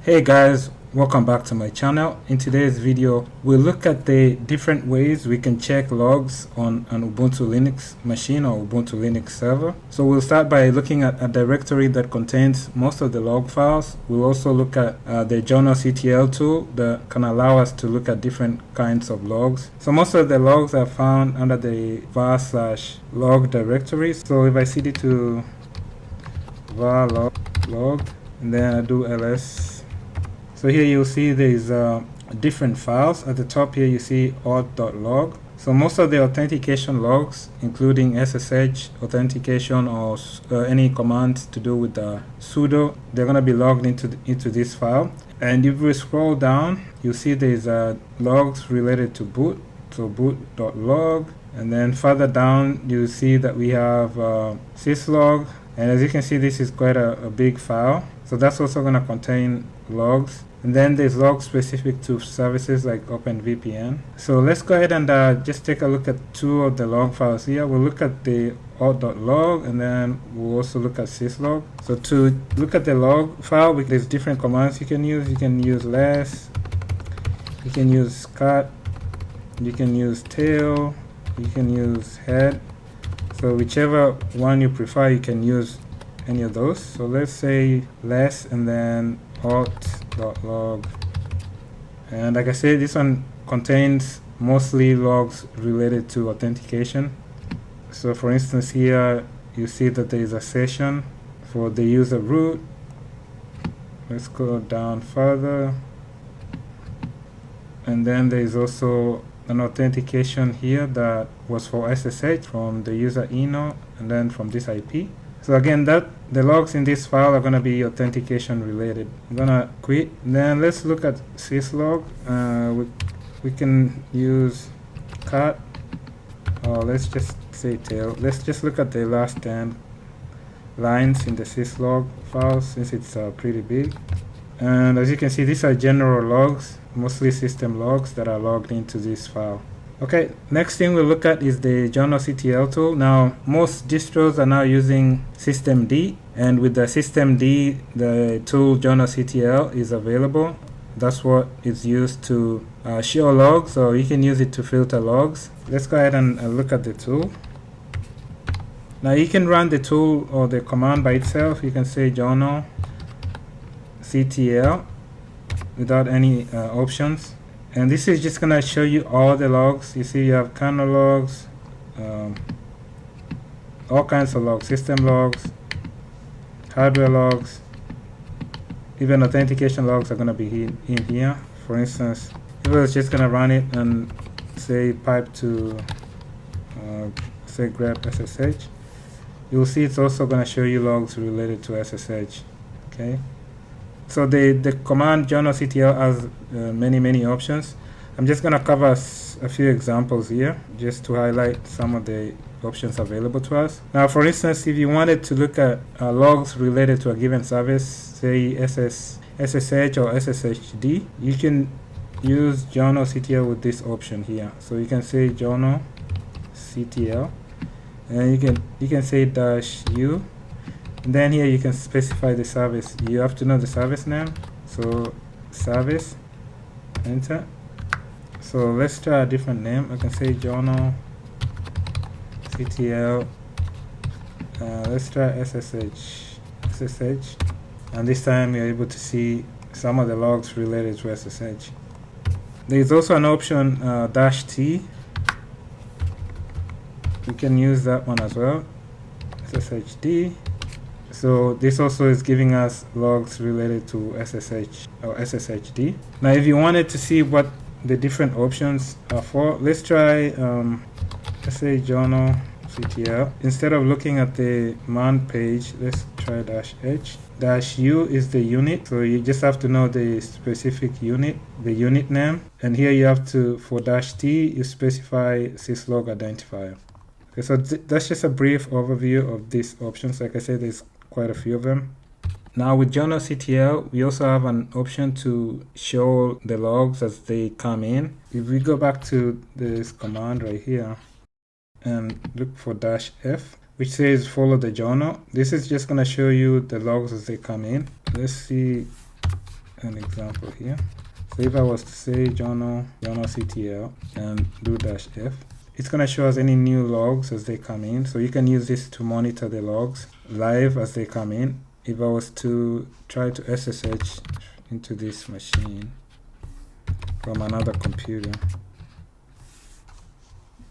Hey guys, welcome back to my channel. In today's video, we'll look at the different ways we can check logs on an Ubuntu Linux machine or Ubuntu Linux server. So we'll start by looking at a directory that contains most of the log files. We'll also look at the journalctl tool that can allow us to look at different kinds of logs. So most of the logs are found under the var/log directory. So if I cd to var log and then I do ls. So here you'll see there's different files. At the top here you see auth.log. So most of the authentication logs, including SSH authentication or any commands to do with the sudo, they're going to be logged into this file. And if we scroll down, you'll see there's logs related to boot. So boot.log. And then further down, you see that we have syslog. And as you can see, this is quite a big file. So that's also going to contain logs. And then there's logs specific to services like OpenVPN. So let's go ahead and just take a look at two of the log files here. We'll look at the auth.log and then we'll also look at syslog. So to look at the log file, there's different commands you can use. You can use less, you can use cut, you can use tail, you can use head. So whichever one you prefer, you can use any of those. So let's say less and then auth.log. And like I said, this one contains mostly logs related to authentication. So for instance, here you see that there is a session for the user root. Let's go down further. And then there is also an authentication here that was for SSH from the user eno and then from this IP. So again, the logs in this file are going to be authentication related. I'm going to quit. Then let's look at syslog. We can use cut, or let's just say tail. Let's just look at the last 10 lines in the syslog file since it's pretty big. And as you can see, these are general logs, mostly system logs that are logged into this file. Okay, next thing we'll look at is the journalctl tool. Now, most distros are now using systemd, and with the systemd, the tool journalctl is available. That's what is used to show logs, or you can use it to filter logs. Let's go ahead and look at the tool. Now, you can run the tool or the command by itself. You can say journalctl without any options. And this is just going to show you all the logs. You see you have kernel logs, all kinds of logs, system logs, hardware logs, even authentication logs are going to be in here. For instance, if I was just going to run it and say pipe to say grep SSH, you'll see it's also going to show you logs related to SSH. Okay. So the command journalctl has many options. I'm just going to cover a few examples here just to highlight some of the options available to us. Now, for instance, if you wanted to look at logs related to a given service, say SSH or SSHD, you can use journalctl with this option here. So you can say journalctl, and you can say -u. And then here you can specify the service. You have to know the service name. So service, enter. So let's try a different name. I can say journalctl. Let's try SSH. And this time you're able to see some of the logs related to SSH. There's also an option -t. You can use that one as well. SSHD. So this also is giving us logs related to SSH or SSHD. Now, if you wanted to see what the different options are for, let's try, let's say journalctl. Instead of looking at the man page, let's try -h. -u is the unit, so you just have to know the specific unit, the unit name. And here you have to, for -t, you specify syslog identifier. Okay, so that's just a brief overview of these options. Like I said, there's quite a few of them. Now with journalctl, we also have an option to show the logs as they come in. If we go back to this command right here and look for -f, which says follow the journal, this is just going to show you the logs as they come in. Let's see an example here. So if I was to say journal.ctl and do -f, it's going to show us any new logs as they come in. So you can use this to monitor the logs live as they come in. If I was to try to SSH into this machine from another computer,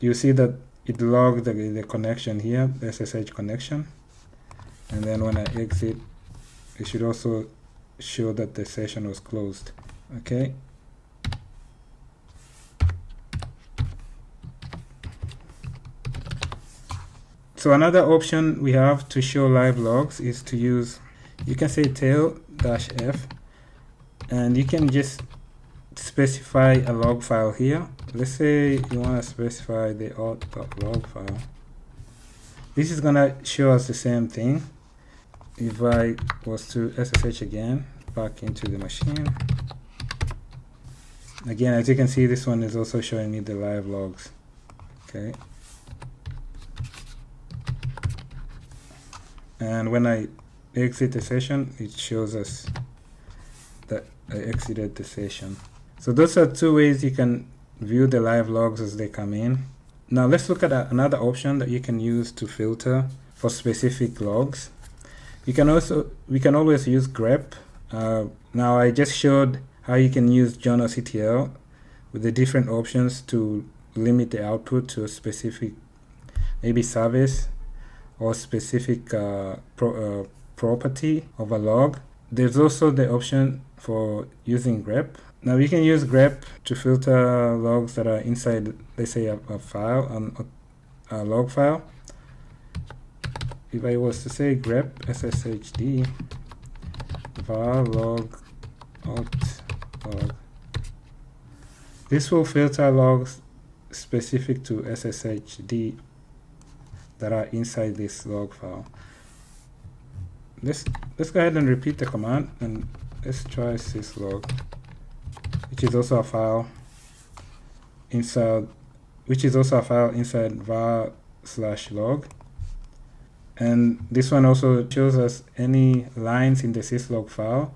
you see that it logged the connection here, the SSH connection. And then when I exit, it should also show that the session was closed. Okay. So another option we have to show live logs is to use, you can say tail-f, and you can just specify a log file here. Let's say you want to specify the auth.log file. This is going to show us the same thing. If I was to SSH again, back into the machine, again, as you can see, this one is also showing me the live logs. Okay. And when I exit the session, it shows us that I exited the session. So those are two ways you can view the live logs as they come in. Now let's look at another option that you can use to filter for specific logs. We can always use grep. Now I just showed how you can use journal.ctl with the different options to limit the output to a specific maybe service or specific property of a log. There's also the option for using grep. Now you can use grep to filter logs that are inside, let's say, a file, a log file. If I was to say grep sshd var log auth log, this will filter logs specific to sshd that are inside this log file. Let's go ahead and repeat the command, and let's try syslog, which is also a file inside var/log. And this one also shows us any lines in the syslog file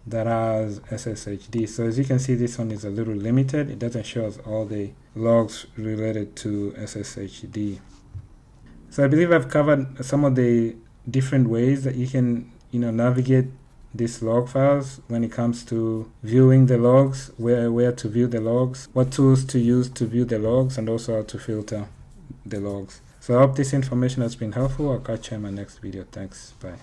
that has sshd. So as you can see, this one is a little limited. It doesn't show us all the logs related to sshd. So I believe I've covered some of the different ways that you can, navigate these log files when it comes to viewing the logs, where to view the logs, what tools to use to view the logs, and also how to filter the logs. So I hope this information has been helpful. I'll catch you in my next video. Thanks. Bye.